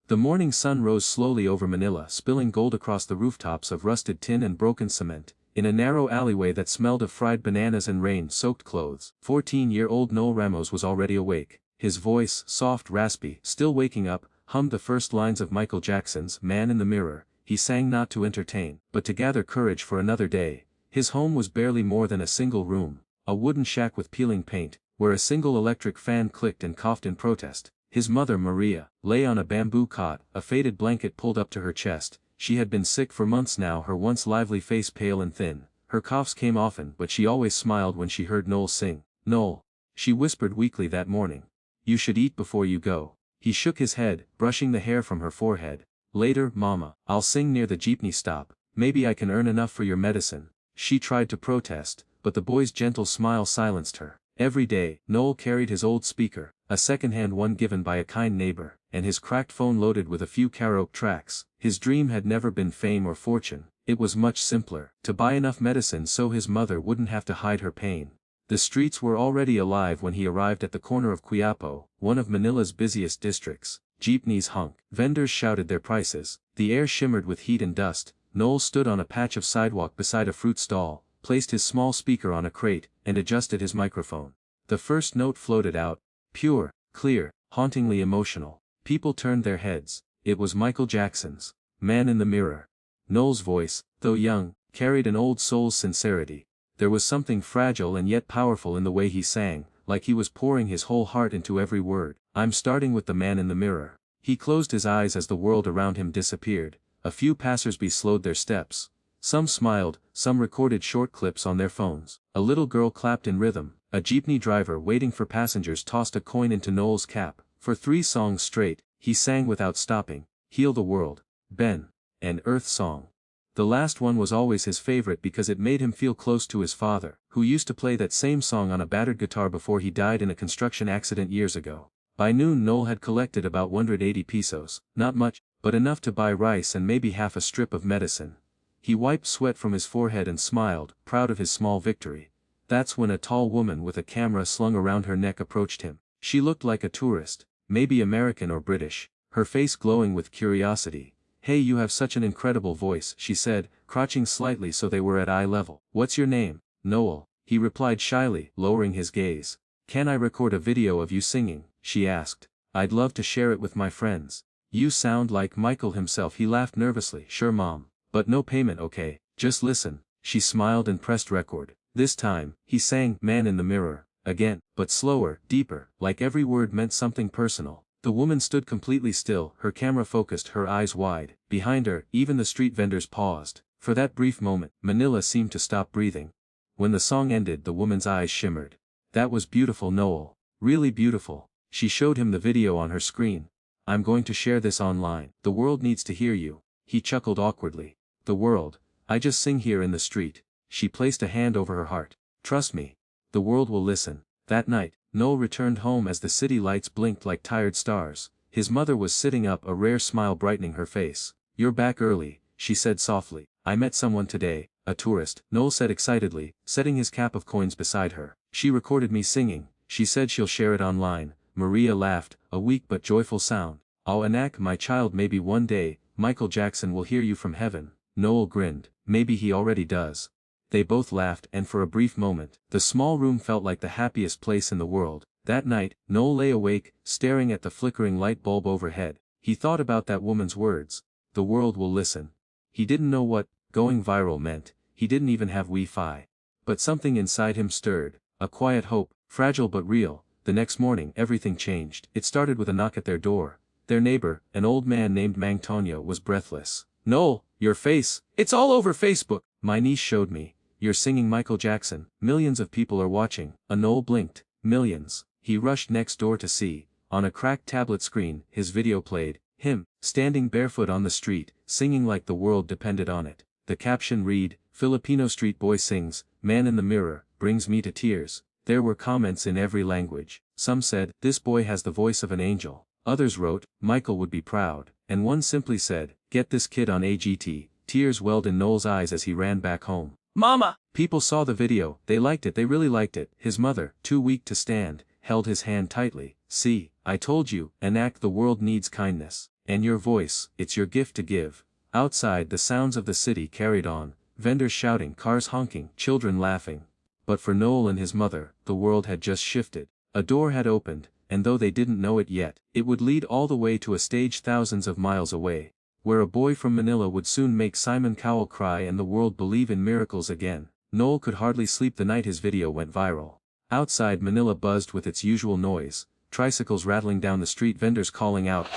The morning sun rose slowly over Manila, spilling gold across the rooftops of rusted tin and broken cement. In a narrow alleyway that smelled of fried bananas and rain-soaked clothes, 14-year-old Noel Ramos was already awake. His voice, soft, raspy, still waking up, hummed the first lines of Michael Jackson's Man in the Mirror. He sang not to entertain, but to gather courage for another day. His home was barely more than a single room, a wooden shack with peeling paint, where a single electric fan clicked and coughed in protest. His mother, Maria, lay on a bamboo cot, a faded blanket pulled up to her chest. She had been sick for months now, her once lively face pale and thin. Her coughs came often, but she always smiled when she heard Noel sing. "Noel," she whispered weakly that morning, "you should eat before you go." He shook his head, brushing the hair from her forehead. "Later, Mama, I'll sing near the jeepney stop. Maybe I can earn enough for your medicine." She tried to protest, but the boy's gentle smile silenced her. Every day, Noel carried his old speaker, a second-hand one given by a kind neighbor, and his cracked phone loaded with a few karaoke tracks. His dream had never been fame or fortune. It was much simpler, to buy enough medicine so his mother wouldn't have to hide her pain. The streets were already alive when he arrived at the corner of Quiapo, one of Manila's busiest districts. Jeepneys honked, vendors shouted their prices, the air shimmered with heat and dust. Noel stood on a patch of sidewalk beside a fruit stall, placed his small speaker on a crate, and adjusted his microphone. The first note floated out, pure, clear, hauntingly emotional. People turned their heads. It was Michael Jackson's Man in the Mirror. Noel's voice, though young, carried an old soul's sincerity. There was something fragile and yet powerful in the way he sang, like he was pouring his whole heart into every word. "I'm starting with the Man in the Mirror." He closed his eyes as the world around him disappeared. A few passersby slowed their steps. Some smiled, some recorded short clips on their phones. A little girl clapped in rhythm. A jeepney driver waiting for passengers tossed a coin into Noel's cap. For 3 songs straight, he sang without stopping. Heal the World, Ben, and Earth Song. The last one was always his favorite because it made him feel close to his father, who used to play that same song on a battered guitar before he died in a construction accident years ago. By noon Noel had collected about 180 pesos, not much, but enough to buy rice and maybe half a strip of medicine. He wiped sweat from his forehead and smiled, proud of his small victory. That's when a tall woman with a camera slung around her neck approached him. She looked like a tourist, maybe American or British, her face glowing with curiosity. "Hey, you have such an incredible voice," she said, crouching slightly so they were at eye level. "What's your name?" "Noel," he replied shyly, lowering his gaze. "Can I record a video of you singing?" she asked. "I'd love to share it with my friends." "You sound like Michael himself," he laughed nervously. "Sure, Mom. But no payment, okay? Just listen." She smiled and pressed record. This time, he sang Man in the Mirror, again, but slower, deeper, like every word meant something personal. The woman stood completely still, her camera focused, her eyes wide. Behind her, even the street vendors paused. For that brief moment, Manila seemed to stop breathing. When the song ended, the woman's eyes shimmered. "That was beautiful, Noel. Really beautiful." She showed him the video on her screen. "I'm going to share this online. The world needs to hear you." He chuckled awkwardly. "The world? I just sing here in the street." She placed a hand over her heart. "Trust me. The world will listen." That night, Noel returned home as the city lights blinked like tired stars. His mother was sitting up, a rare smile brightening her face. "You're back early," she said softly. "I met someone today, a tourist," Noel said excitedly, setting his cap of coins beside her. "She recorded me singing. She said she'll share it online." Maria laughed, a weak but joyful sound. "Oh, Anak, my child, maybe one day, Michael Jackson will hear you from heaven." Noel grinned. "Maybe he already does." They both laughed, and for a brief moment, the small room felt like the happiest place in the world. That night, Noel lay awake, staring at the flickering light bulb overhead. He thought about that woman's words. The world will listen. He didn't know what going viral meant. He didn't even have Wi-Fi. But something inside him stirred. A quiet hope, fragile but real. The next morning, everything changed. It started with a knock at their door. Their neighbor, an old man named Mang Tonyo, was breathless. "Noel, your face, it's all over Facebook. My niece showed me. You're singing Michael Jackson. Millions of people are watching." Noel blinked. Millions. He rushed next door to see. On a cracked tablet screen, his video played. Him, standing barefoot on the street, singing like the world depended on it. The caption read, "Filipino street boy sings, Man in the Mirror, brings me to tears." There were comments in every language. Some said, "This boy has the voice of an angel." Others wrote, "Michael would be proud." And one simply said, "Get this kid on AGT." Tears welled in Noel's eyes as he ran back home. "Mama!" People saw the video, they liked it, they really liked it. His mother, too weak to stand, held his hand tightly. "See, I told you, Anak, the world needs kindness." And your voice, it's your gift to give. Outside, the sounds of the city carried on, vendors shouting, cars honking, children laughing. But for Noel and his mother, the world had just shifted. A door had opened, and though they didn't know it yet, it would lead all the way to a stage thousands of miles away, where a boy from Manila would soon make Simon Cowell cry and the world believe in miracles again. Noel could hardly sleep the night his video went viral. Outside, Manila buzzed with its usual noise, tricycles rattling down the street, vendors calling out,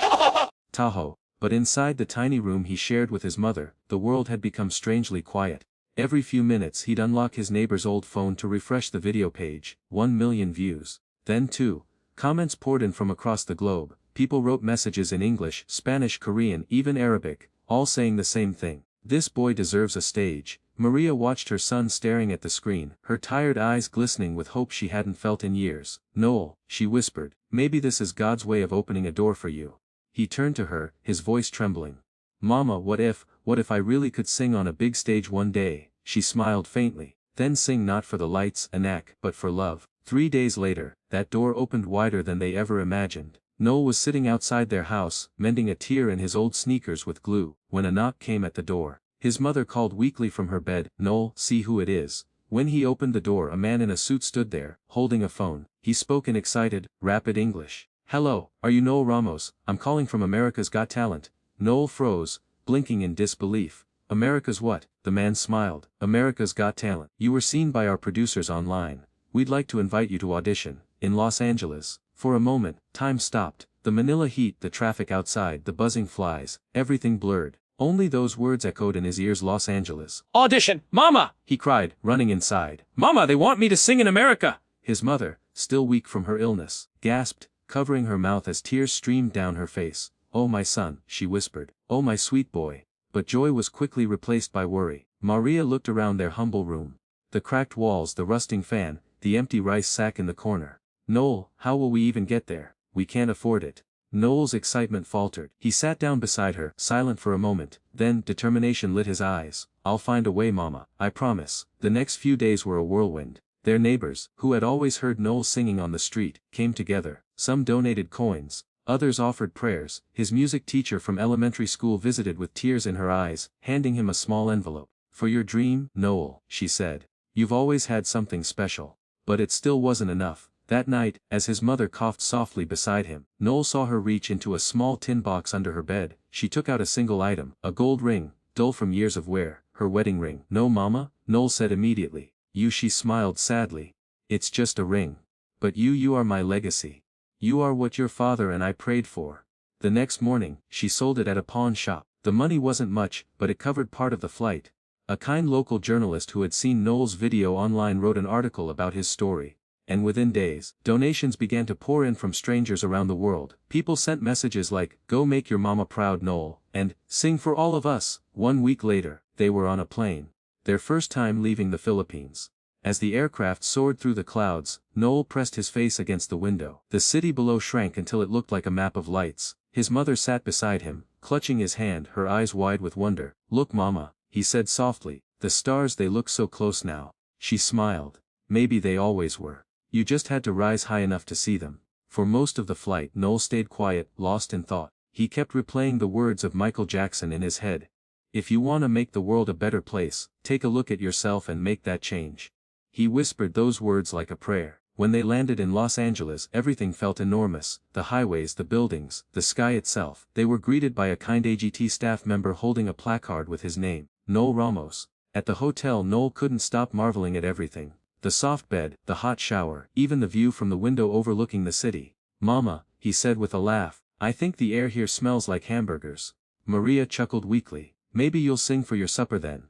Tahoe. But inside the tiny room he shared with his mother, the world had become strangely quiet. Every few minutes he'd unlock his neighbor's old phone to refresh the video page, 1 million views. Then 2. Comments poured in from across the globe. People wrote messages in English, Spanish, Korean, even Arabic, all saying the same thing. This boy deserves a stage. Maria watched her son staring at the screen, her tired eyes glistening with hope she hadn't felt in years. Noel, she whispered, maybe this is God's way of opening a door for you. He turned to her, his voice trembling. Mama, what if I really could sing on a big stage one day? She smiled faintly. Then sing not for the lights, Anak, but for love. 3 days later, that door opened wider than they ever imagined. Noel was sitting outside their house, mending a tear in his old sneakers with glue, when a knock came at the door. His mother called weakly from her bed, Noel, see who it is. When he opened the door, a man in a suit stood there, holding a phone. He spoke in excited, rapid English. Hello, are you Noel Ramos? I'm calling from America's Got Talent. Noel froze, blinking in disbelief. America's what? The man smiled. America's Got Talent. You were seen by our producers online. We'd like to invite you to audition, in Los Angeles. For a moment, time stopped. The Manila heat, the traffic outside, the buzzing flies, everything blurred. Only those words echoed in his ears. Los Angeles. Audition! Mama! He cried, running inside. Mama, they want me to sing in America! His mother, still weak from her illness, gasped, covering her mouth as tears streamed down her face. Oh my son, she whispered. Oh my sweet boy. But joy was quickly replaced by worry. Maria looked around their humble room. The cracked walls, the rusting fan, the empty rice sack in the corner. Noel, how will we even get there? We can't afford it. Noel's excitement faltered. He sat down beside her, silent for a moment, then determination lit his eyes. I'll find a way, Mama, I promise. The next few days were a whirlwind. Their neighbors, who had always heard Noel singing on the street, came together. Some donated coins, others offered prayers. His music teacher from elementary school visited with tears in her eyes, handing him a small envelope. For your dream, Noel, she said. You've always had something special. But it still wasn't enough. That night, as his mother coughed softly beside him, Noel saw her reach into a small tin box under her bed. She took out a single item, a gold ring, dull from years of wear, her wedding ring. No, Mama, Noel said immediately. She smiled sadly. It's just a ring. But you are my legacy. You are what your father and I prayed for. The next morning, she sold it at a pawn shop. The money wasn't much, but it covered part of the flight. A kind local journalist who had seen Noel's video online wrote an article about his story. And within days, donations began to pour in from strangers around the world. People sent messages like, "Go make your mama proud, Noel," and "Sing for all of us." 1 week later, they were on a plane. Their first time leaving the Philippines. As the aircraft soared through the clouds, Noel pressed his face against the window. The city below shrank until it looked like a map of lights. His mother sat beside him, clutching his hand, her eyes wide with wonder. "Look, Mama," he said softly, "the stars, they look so close now." She smiled. "Maybe they always were. You just had to rise high enough to see them." For most of the flight, Noel stayed quiet, lost in thought. He kept replaying the words of Michael Jackson in his head. "If you want to make the world a better place, take a look at yourself and make that change." He whispered those words like a prayer. When they landed in Los Angeles, everything felt enormous. The highways, the buildings, the sky itself. They were greeted by a kind AGT staff member holding a placard with his name, Noel Ramos. At the hotel, Noel couldn't stop marveling at everything. The soft bed, the hot shower, even the view from the window overlooking the city. "Mama," he said with a laugh, "I think the air here smells like hamburgers." Maria chuckled weakly. "Maybe you'll sing for your supper then."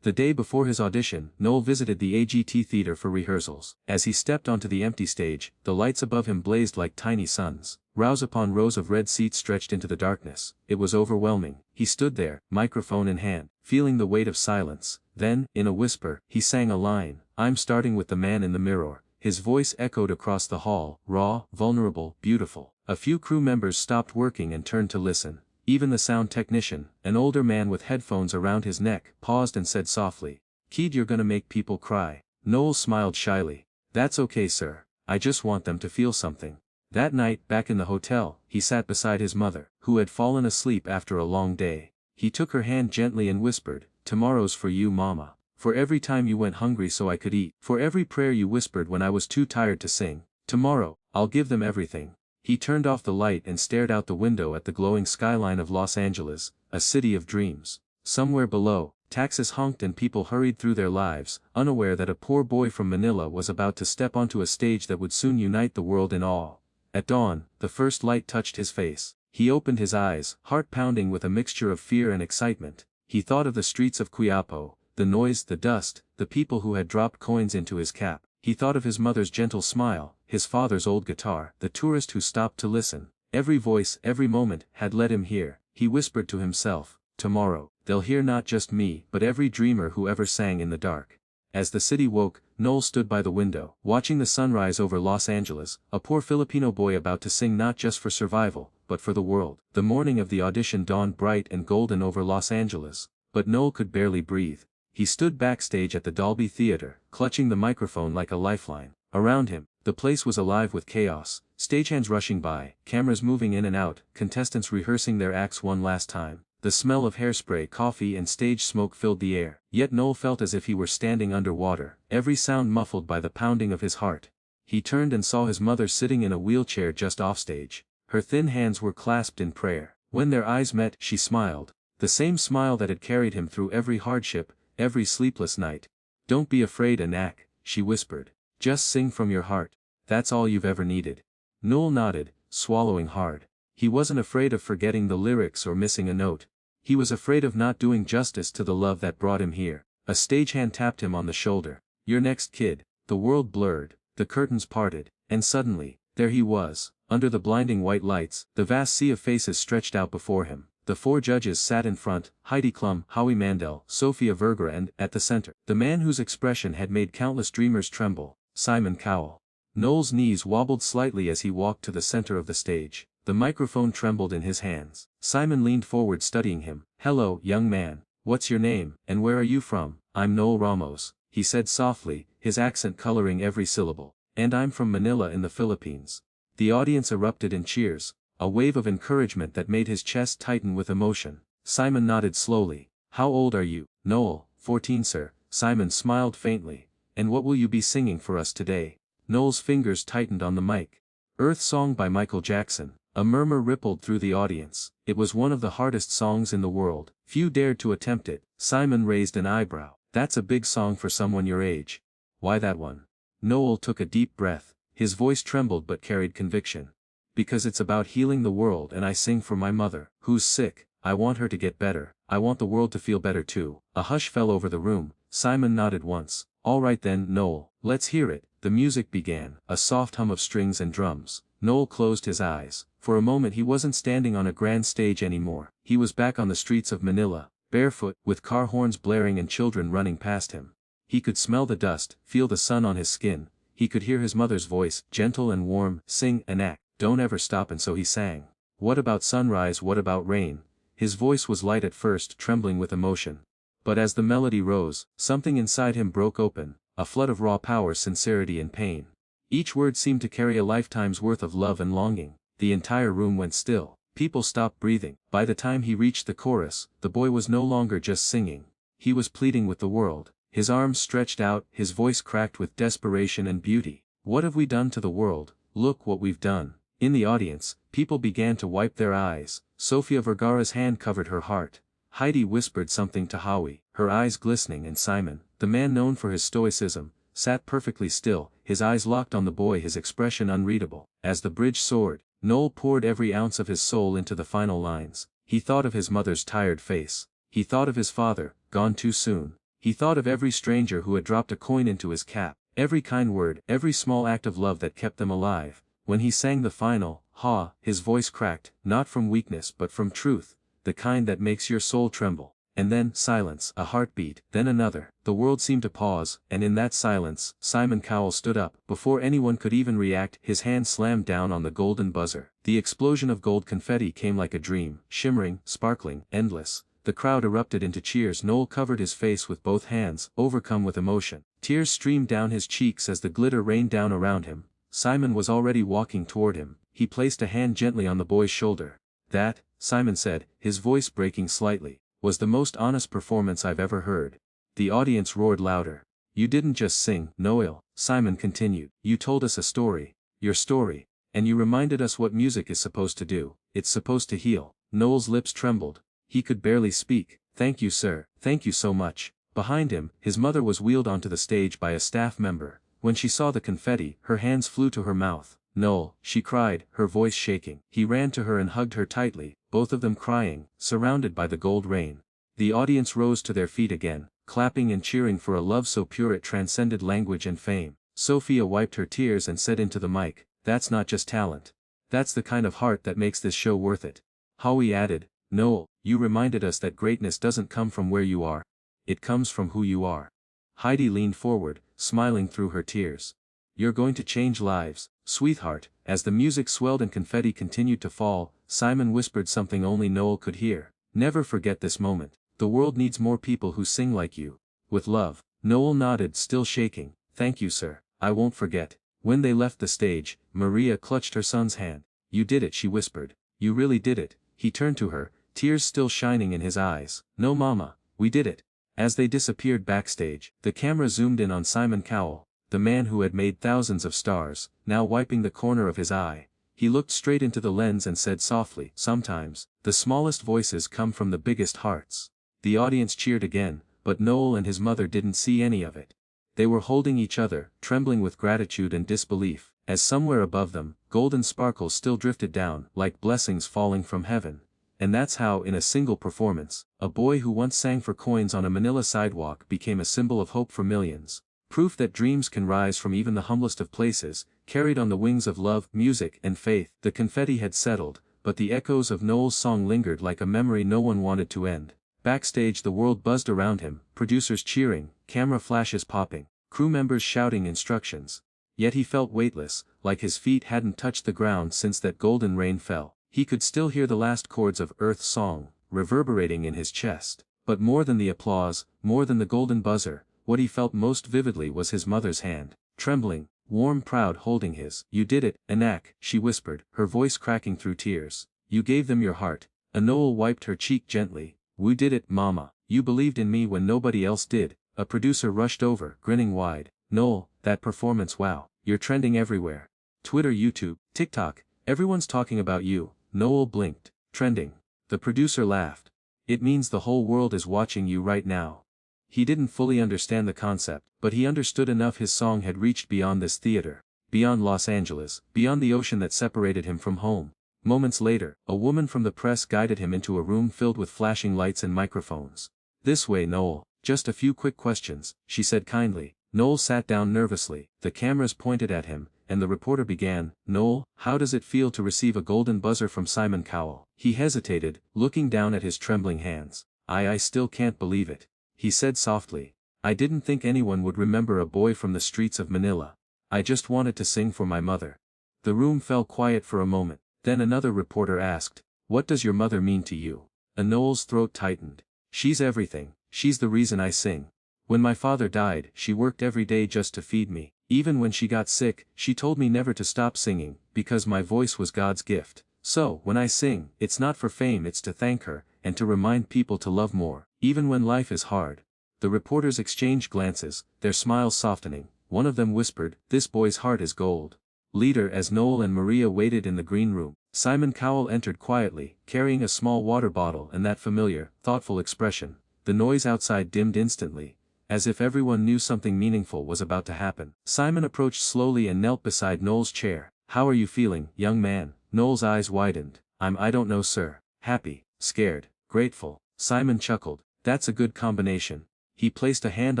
The day before his audition, Noel visited the AGT theater for rehearsals. As he stepped onto the empty stage, the lights above him blazed like tiny suns. Rows upon rows of red seats stretched into the darkness. It was overwhelming. He stood there, microphone in hand, feeling the weight of silence. Then, in a whisper, he sang a line. "I'm starting with the man in the mirror." His voice echoed across the hall, raw, vulnerable, beautiful. A few crew members stopped working and turned to listen. Even the sound technician, an older man with headphones around his neck, paused and said softly, "Kid, you're gonna make people cry." Noel smiled shyly. "That's okay, sir. I just want them to feel something." That night, back in the hotel, he sat beside his mother, who had fallen asleep after a long day. He took her hand gently and whispered, "Tomorrow's for you, Mama. For every time you went hungry so I could eat. For every prayer you whispered when I was too tired to sing. Tomorrow, I'll give them everything." He turned off the light and stared out the window at the glowing skyline of Los Angeles, a city of dreams. Somewhere below, taxis honked and people hurried through their lives, unaware that a poor boy from Manila was about to step onto a stage that would soon unite the world in awe. At dawn, the first light touched his face. He opened his eyes, heart pounding with a mixture of fear and excitement. He thought of the streets of Quiapo, the noise, the dust, the people who had dropped coins into his cap. He thought of his mother's gentle smile, his father's old guitar, the tourist who stopped to listen. Every voice, every moment, had led him here. He whispered to himself, "Tomorrow, they'll hear not just me but every dreamer who ever sang in the dark." As the city woke, Noel stood by the window, watching the sunrise over Los Angeles, a poor Filipino boy about to sing not just for survival, but for the world. The morning of the audition dawned bright and golden over Los Angeles, but Noel could barely breathe. He stood backstage at the Dolby Theater, clutching the microphone like a lifeline. Around him, the place was alive with chaos, stagehands rushing by, cameras moving in and out, contestants rehearsing their acts one last time. The smell of hairspray, coffee and stage smoke filled the air, yet Noel felt as if he were standing underwater, every sound muffled by the pounding of his heart. He turned and saw his mother sitting in a wheelchair just offstage. Her thin hands were clasped in prayer. When their eyes met, she smiled. The same smile that had carried him through every hardship, every sleepless night. "Don't be afraid, Anak," she whispered. "Just sing from your heart. That's all you've ever needed." Noel nodded, swallowing hard. He wasn't afraid of forgetting the lyrics or missing a note. He was afraid of not doing justice to the love that brought him here. A stagehand tapped him on the shoulder. "You're next, kid." The world blurred, the curtains parted, and suddenly, there he was, under the blinding white lights. The vast sea of faces stretched out before him. The four judges sat in front, Heidi Klum, Howie Mandel, Sofia Vergara, and, at the center, the man whose expression had made countless dreamers tremble, Simon Cowell. Noel's knees wobbled slightly as he walked to the center of the stage. The microphone trembled in his hands. Simon leaned forward, studying him. "Hello, young man. What's your name, and where are you from?" "I'm Noel Ramos," he said softly, his accent coloring every syllable. "And I'm from Manila in the Philippines." The audience erupted in cheers, a wave of encouragement that made his chest tighten with emotion. Simon nodded slowly. "How old are you?" "Noel, 14, sir." Simon smiled faintly. "And what will you be singing for us today?" Noel's fingers tightened on the mic. "Earth Song" by Michael Jackson. A murmur rippled through the audience. It was one of the hardest songs in the world. Few dared to attempt it. Simon raised an eyebrow. "That's a big song for someone your age. Why that one?" Noel took a deep breath. His voice trembled but carried conviction. "Because it's about healing the world, and I sing for my mother, who's sick. I want her to get better. I want the world to feel better too." A hush fell over the room. Simon nodded once. "All right then, Noel, let's hear it." The music began, a soft hum of strings and drums. Noel closed his eyes. For a moment he wasn't standing on a grand stage anymore. He was back on the streets of Manila, barefoot, with car horns blaring and children running past him. He could smell the dust, feel the sun on his skin. He could hear his mother's voice, gentle and warm, "Sing, Anak, don't ever stop." And so he sang. What about sunrise, what about rain? His voice was light at first, trembling with emotion. But as the melody rose, something inside him broke open, a flood of raw power, sincerity and pain. Each word seemed to carry a lifetime's worth of love and longing. The entire room went still. People stopped breathing. By the time he reached the chorus, the boy was no longer just singing. He was pleading with the world. His arms stretched out, his voice cracked with desperation and beauty. "What have we done to the world? Look what we've done." In the audience, people began to wipe their eyes. Sofia Vergara's hand covered her heart. Heidi whispered something to Howie, her eyes glistening, and Simon, the man known for his stoicism, sat perfectly still, his eyes locked on the boy, his expression unreadable. As the bridge soared, Noel poured every ounce of his soul into the final lines. He thought of his mother's tired face. He thought of his father, gone too soon. He thought of every stranger who had dropped a coin into his cap, every kind word, every small act of love that kept them alive. When he sang the final, "Ha," his voice cracked, not from weakness but from truth, the kind that makes your soul tremble. And then, silence, a heartbeat, then another. The world seemed to pause, and in that silence, Simon Cowell stood up. Before anyone could even react, his hand slammed down on the golden buzzer. The explosion of gold confetti came like a dream, shimmering, sparkling, endless. The crowd erupted into cheers. Noel covered his face with both hands, overcome with emotion. Tears streamed down his cheeks as the glitter rained down around him. Simon was already walking toward him. He placed a hand gently on the boy's shoulder. That, Simon said, his voice breaking slightly, was the most honest performance I've ever heard. The audience roared louder. You didn't just sing, Noel, Simon continued. You told us a story, your story, and you reminded us what music is supposed to do. It's supposed to heal. Noel's lips trembled. He could barely speak. Thank you, sir. Thank you so much. Behind him, his mother was wheeled onto the stage by a staff member. When she saw the confetti, her hands flew to her mouth. Noel, she cried, her voice shaking. He ran to her and hugged her tightly, both of them crying, surrounded by the gold rain. The audience rose to their feet again, clapping and cheering for a love so pure it transcended language and fame. Sophia wiped her tears and said into the mic, that's not just talent. That's the kind of heart that makes this show worth it. Howie added, Noel, you reminded us that greatness doesn't come from where you are. It comes from who you are. Heidi leaned forward, smiling through her tears. You're going to change lives, sweetheart. As the music swelled and confetti continued to fall, Simon whispered something only Noel could hear. Never forget this moment. The world needs more people who sing like you. With love. Noel nodded, still shaking. Thank you, sir. I won't forget. When they left the stage, Maria clutched her son's hand. You did it, she whispered. You really did it. He turned to her, tears still shining in his eyes. No, Mama, we did it. As they disappeared backstage, the camera zoomed in on Simon Cowell, the man who had made thousands of stars, now wiping the corner of his eye. He looked straight into the lens and said softly, sometimes, the smallest voices come from the biggest hearts. The audience cheered again, but Noel and his mother didn't see any of it. They were holding each other, trembling with gratitude and disbelief, as somewhere above them, golden sparkles still drifted down, like blessings falling from heaven. And that's how, in a single performance, a boy who once sang for coins on a Manila sidewalk became a symbol of hope for millions. Proof that dreams can rise from even the humblest of places, carried on the wings of love, music, and faith. The confetti had settled, but the echoes of Noel's song lingered like a memory no one wanted to end. Backstage the world buzzed around him, producers cheering, camera flashes popping, crew members shouting instructions. Yet he felt weightless, like his feet hadn't touched the ground since that golden rain fell. He could still hear the last chords of Earth's song, reverberating in his chest. But more than the applause, more than the golden buzzer, what he felt most vividly was his mother's hand, trembling, warm, proud, holding his. You did it, Anak, she whispered, her voice cracking through tears. You gave them your heart. Noel wiped her cheek gently. We did it, Mama. You believed in me when nobody else did. A producer rushed over, grinning wide. Noel, that performance, wow. You're trending everywhere. Twitter, YouTube, TikTok, everyone's talking about you. Noel blinked. Trending. The producer laughed. It means the whole world is watching you right now. He didn't fully understand the concept, but he understood enough. His song had reached beyond this theater, beyond Los Angeles, beyond the ocean that separated him from home. Moments later, a woman from the press guided him into a room filled with flashing lights and microphones. This way, Noel. Just a few quick questions, she said kindly. Noel sat down nervously. The cameras pointed at him, and the reporter began. Noel, how does it feel to receive a golden buzzer from Simon Cowell? He hesitated, looking down at his trembling hands. I still can't believe it. He said softly. I didn't think anyone would remember a boy from the streets of Manila. I just wanted to sing for my mother. The room fell quiet for a moment. Then another reporter asked, what does your mother mean to you? Noel's throat tightened. She's everything. She's the reason I sing. When my father died, she worked every day just to feed me. Even when she got sick, she told me never to stop singing, because my voice was God's gift. So, when I sing, it's not for fame, it's to thank her, and to remind people to love more, even when life is hard. The reporters exchanged glances, their smiles softening. One of them whispered, this boy's heart is gold. Leader. As Noel and Maria waited in the green room, Simon Cowell entered quietly, carrying a small water bottle and that familiar, thoughtful expression. The noise outside dimmed instantly, as if everyone knew something meaningful was about to happen. Simon approached slowly and knelt beside Noel's chair. How are you feeling, young man? Noel's eyes widened. I don't know, sir. Happy, scared, grateful. Simon chuckled. That's a good combination. He placed a hand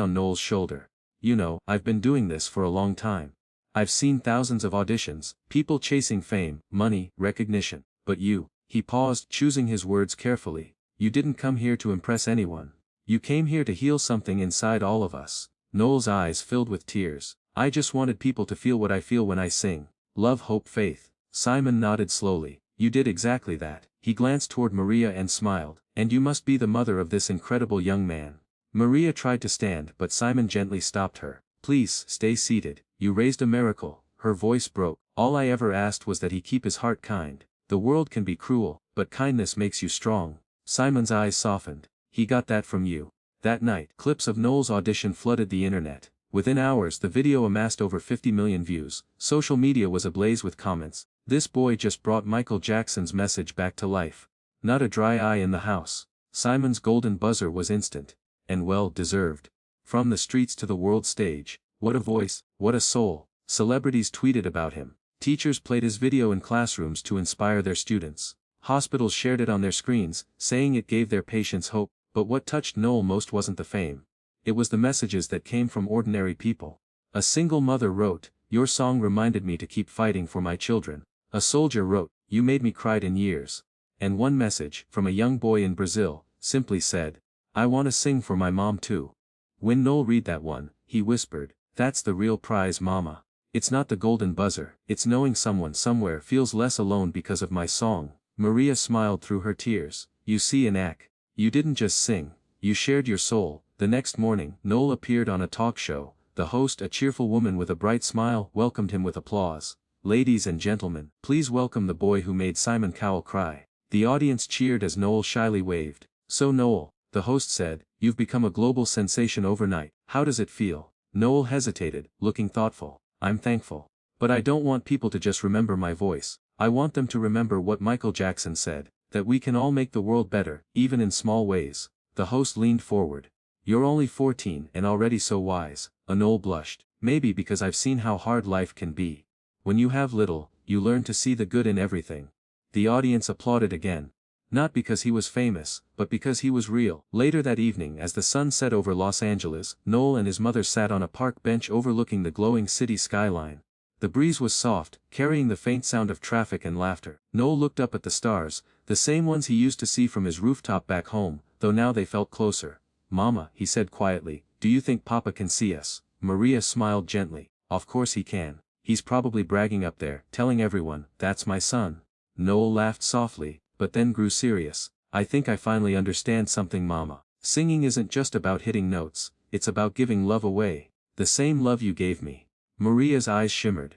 on Noel's shoulder. You know, I've been doing this for a long time. I've seen thousands of auditions, people chasing fame, money, recognition. But you. He paused, choosing his words carefully. You didn't come here to impress anyone. You came here to heal something inside all of us. Noel's eyes filled with tears. I just wanted people to feel what I feel when I sing. Love, hope, faith. Simon nodded slowly. You did exactly that. He glanced toward Maria and smiled. And you must be the mother of this incredible young man. Maria tried to stand, but Simon gently stopped her. Please, stay seated. You raised a miracle. her voice broke. All I ever asked was that he keep his heart kind. The world can be cruel, but kindness makes you strong. Simon's eyes softened. He got that from you. That night, clips of Noel's audition flooded the internet. Within hours the video amassed over 50 million views. Social media was ablaze with comments. This boy just brought Michael Jackson's message back to life. Not a dry eye in the house. Simon's golden buzzer was instant. And well deserved. From the streets to the world stage. What a voice, what a soul. Celebrities tweeted about him. Teachers played his video in classrooms to inspire their students. Hospitals shared it on their screens, saying it gave their patients hope. But what touched Noel most wasn't the fame. It was the messages that came from ordinary people. A single mother wrote, "Your song reminded me to keep fighting for my children." A soldier wrote, "You made me cry in years." And one message, from a young boy in Brazil, simply said, "I want to sing for my mom too." When Noel read that one, he whispered, "That's the real prize, mama. It's not the golden buzzer, it's knowing someone somewhere feels less alone because of my song." Maria smiled through her tears. "You see, Anak, you didn't just sing, you shared your soul." The next morning, Noel appeared on a talk show. The host, a cheerful woman with a bright smile, welcomed him with applause. "Ladies and gentlemen, please welcome the boy who made Simon Cowell cry." The audience cheered as Noel shyly waved. "So Noel," the host said, "you've become a global sensation overnight. How does it feel?" Noel hesitated, looking thoughtful. "I'm thankful. But I don't want people to just remember my voice. I want them to remember what Michael Jackson said, that we can all make the world better, even in small ways." The host leaned forward. "You're only 14 and already so wise." Noel blushed. "Maybe because I've seen how hard life can be. When you have little, you learn to see the good in everything." The audience applauded again. Not because he was famous, but because he was real. Later that evening, as the sun set over Los Angeles, Noel and his mother sat on a park bench overlooking the glowing city skyline. The breeze was soft, carrying the faint sound of traffic and laughter. Noel looked up at the stars, the same ones he used to see from his rooftop back home, though now they felt closer. "Mama," he said quietly, "do you think Papa can see us?" Maria smiled gently. "Of course he can. He's probably bragging up there, telling everyone, 'That's my son.'" Noel laughed softly, but then grew serious. "I think I finally understand something, Mama. Singing isn't just about hitting notes, it's about giving love away. The same love you gave me." Maria's eyes shimmered.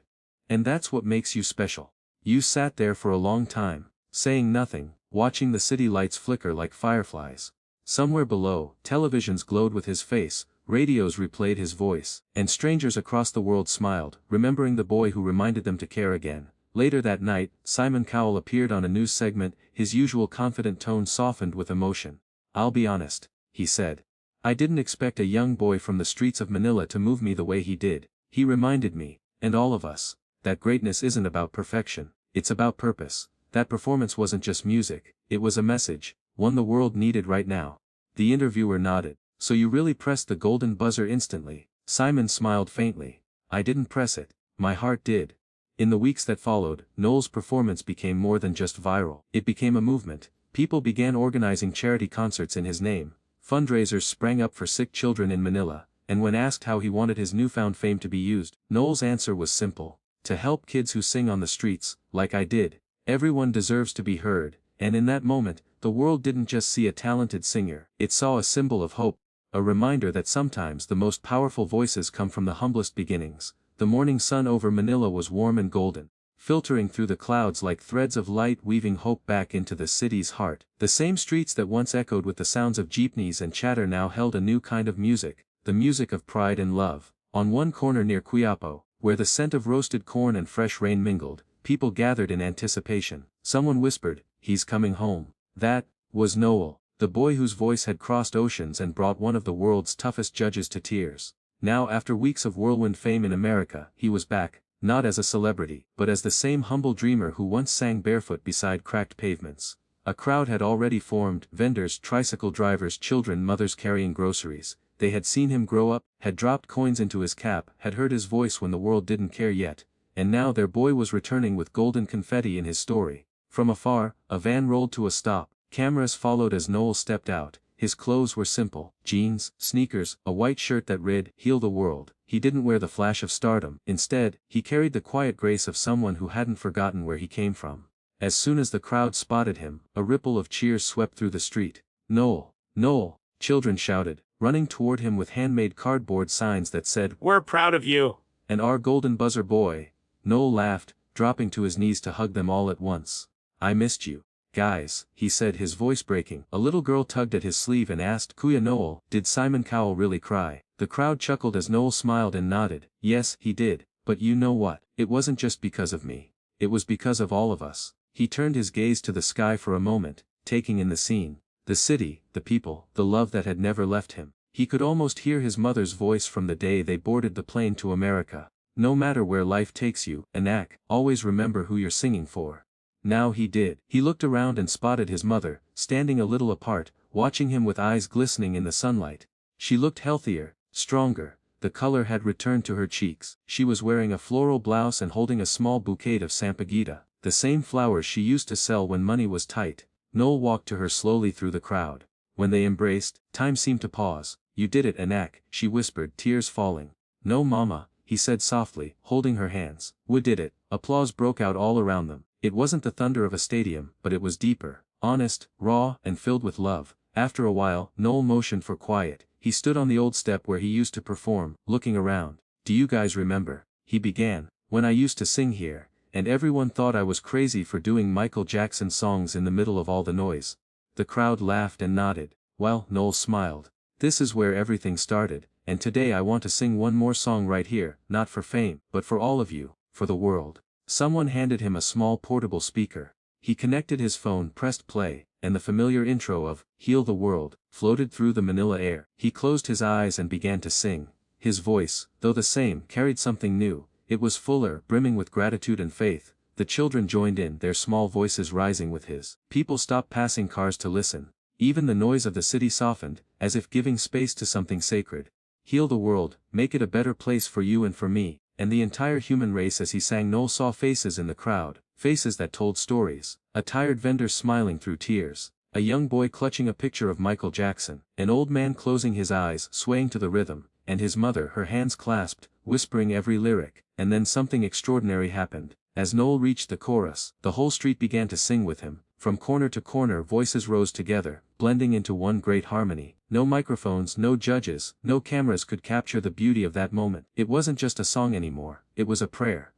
"And that's what makes you special." You sat there for a long time, saying nothing, watching the city lights flicker like fireflies. Somewhere below, televisions glowed with his face, radios replayed his voice, and strangers across the world smiled, remembering the boy who reminded them to care again. Later that night, Simon Cowell appeared on a news segment, his usual confident tone softened with emotion. "I'll be honest," he said. "I didn't expect a young boy from the streets of Manila to move me the way he did. He reminded me, and all of us, that greatness isn't about perfection, it's about purpose." That performance wasn't just music, it was a message, one the world needed right now. The interviewer nodded. "So you really pressed the golden buzzer instantly?" Simon smiled faintly. "I didn't press it, my heart did." In the weeks that followed, Noel's performance became more than just viral. It became a movement. People began organizing charity concerts in his name. Fundraisers sprang up for sick children in Manila, and when asked how he wanted his newfound fame to be used, Noel's answer was simple: "To help kids who sing on the streets, like I did." Everyone deserves to be heard, and in that moment, the world didn't just see a talented singer, it saw a symbol of hope, a reminder that sometimes the most powerful voices come from the humblest beginnings. The morning sun over Manila was warm and golden, filtering through the clouds like threads of light, weaving hope back into the city's heart. The same streets that once echoed with the sounds of jeepneys and chatter now held a new kind of music, the music of pride and love. On one corner near Quiapo, where the scent of roasted corn and fresh rain mingled, people gathered in anticipation. Someone whispered, "He's coming home." That was Noel, the boy whose voice had crossed oceans and brought one of the world's toughest judges to tears. Now, after weeks of whirlwind fame in America, he was back, not as a celebrity, but as the same humble dreamer who once sang barefoot beside cracked pavements. A crowd had already formed: vendors, tricycle drivers, children, mothers carrying groceries. They had seen him grow up, had dropped coins into his cap, had heard his voice when the world didn't care yet. And now their boy was returning with golden confetti in his story. From afar, a van rolled to a stop. Cameras followed as Noel stepped out. His clothes were simple: jeans, sneakers, a white shirt that read, "Heal the World." He didn't wear the flash of stardom. Instead, he carried the quiet grace of someone who hadn't forgotten where he came from. As soon as the crowd spotted him, a ripple of cheers swept through the street. "Noel! Noel!" children shouted, running toward him with handmade cardboard signs that said, "We're proud of you!" and "Our golden buzzer boy." Noel laughed, dropping to his knees to hug them all at once. I missed you. Guys, he said, his voice breaking. A little girl tugged at his sleeve and asked, Kuya Noel, did Simon Cowell really cry? The crowd chuckled as Noel smiled and nodded. Yes, he did. But you know what? It wasn't just because of me. It was because of all of us. He turned his gaze to the sky for a moment, taking in the scene. The city, the people, the love that had never left him. He could almost hear his mother's voice from the day they boarded the plane to America. No matter where life takes you, Anak, always remember who you're singing for. Now he did. He looked around and spotted his mother, standing a little apart, watching him with eyes glistening in the sunlight. She looked healthier, stronger, the color had returned to her cheeks. She was wearing a floral blouse and holding a small bouquet of sampaguita, the same flowers she used to sell when money was tight. Noel walked to her slowly through the crowd. When they embraced, time seemed to pause. You did it, Anak, she whispered, tears falling. No mama, he said softly, holding her hands. We did it. Applause broke out all around them. It wasn't the thunder of a stadium, but it was deeper, honest, raw, and filled with love. After a while, Noel motioned for quiet. He stood on the old step where he used to perform, looking around. Do you guys remember? He began. When I used to sing here, and everyone thought I was crazy for doing Michael Jackson songs in the middle of all the noise. The crowd laughed and nodded. Well, Noel smiled. This is where everything started, and today I want to sing one more song right here, not for fame, but for all of you, for the world. Someone handed him a small portable speaker. He connected his phone, pressed play, and the familiar intro of Heal the World floated through the Manila air. He closed his eyes and began to sing. His voice, though the same, carried something new. It was fuller, brimming with gratitude and faith. The children joined in, their small voices rising with his. People stopped passing cars to listen. Even the noise of the city softened, as if giving space to something sacred. Heal the world, make it a better place for you and for me, and the entire human race. As he sang, Noel saw faces in the crowd, faces that told stories. A tired vendor smiling through tears. A young boy clutching a picture of Michael Jackson. An old man closing his eyes, swaying to the rhythm, and his mother, her hands clasped, whispering every lyric. And then something extraordinary happened. As Noel reached the chorus, the whole street began to sing with him. From corner to corner voices rose together, blending into one great harmony. No microphones, no judges, no cameras could capture the beauty of that moment. It wasn't just a song anymore, it was a prayer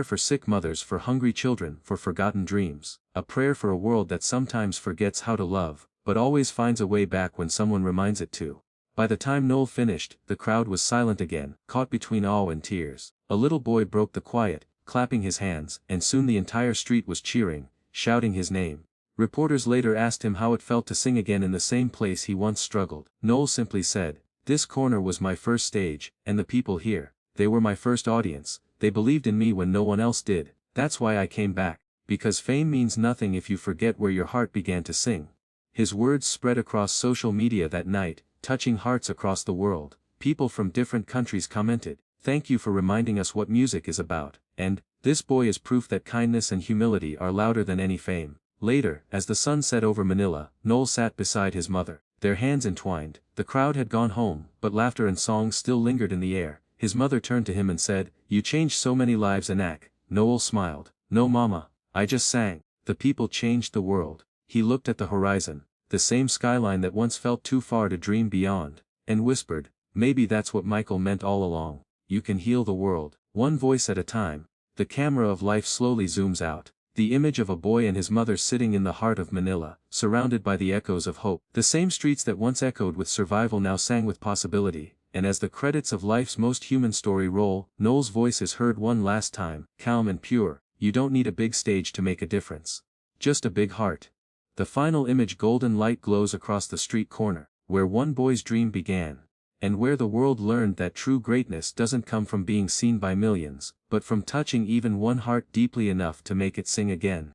for sick mothers, for hungry children, for forgotten dreams. A prayer for a world that sometimes forgets how to love, but always finds a way back when someone reminds it to. By the time Noel finished, the crowd was silent again, caught between awe and tears. A little boy broke the quiet, clapping his hands, and soon the entire street was cheering, shouting his name. Reporters later asked him how it felt to sing again in the same place he once struggled. Noel simply said, "This corner was my first stage, and the people here, they were my first audience. They believed in me when no one else did. That's why I came back. Because fame means nothing if you forget where your heart began to sing." His words spread across social media that night, touching hearts across the world. People from different countries commented, "Thank you for reminding us what music is about," and, "This boy is proof that kindness and humility are louder than any fame." Later, as the sun set over Manila, Noel sat beside his mother, their hands entwined. The crowd had gone home, but laughter and songs still lingered in the air. His mother turned to him and said, "You changed so many lives, Anak." Noel smiled. "No mama, I just sang." The people changed the world. He looked at the horizon, the same skyline that once felt too far to dream beyond, and whispered, "Maybe that's what Michael meant all along. You can heal the world, one voice at a time." The camera of life slowly zooms out. The image of a boy and his mother sitting in the heart of Manila, surrounded by the echoes of hope. The same streets that once echoed with survival now sang with possibility, and as the credits of life's most human story roll, Noel's voice is heard one last time, calm and pure. You don't need a big stage to make a difference. Just a big heart. The final image, golden light glows across the street corner, where one boy's dream began, and where the world learned that true greatness doesn't come from being seen by millions, but from touching even one heart deeply enough to make it sing again.